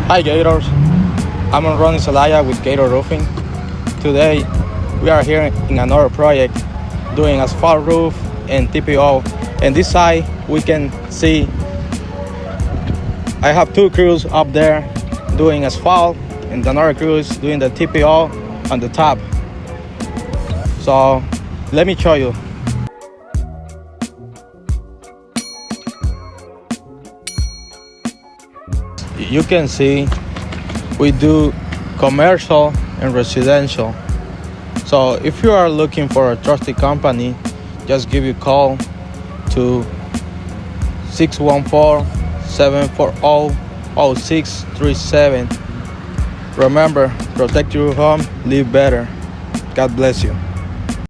Hi Gators, I'm Ronnie Zelaya with Gator Roofing. Today we are here in another project doing asphalt roof and TPO. And this side we can see I have two crews up there doing asphalt and another crew is doing the TPO on the top. So let me show you. You can see we do commercial and residential. So if you are looking for a trusted company, just give you a call to 614-740-0637. Remember, protect your home, live better. God bless you.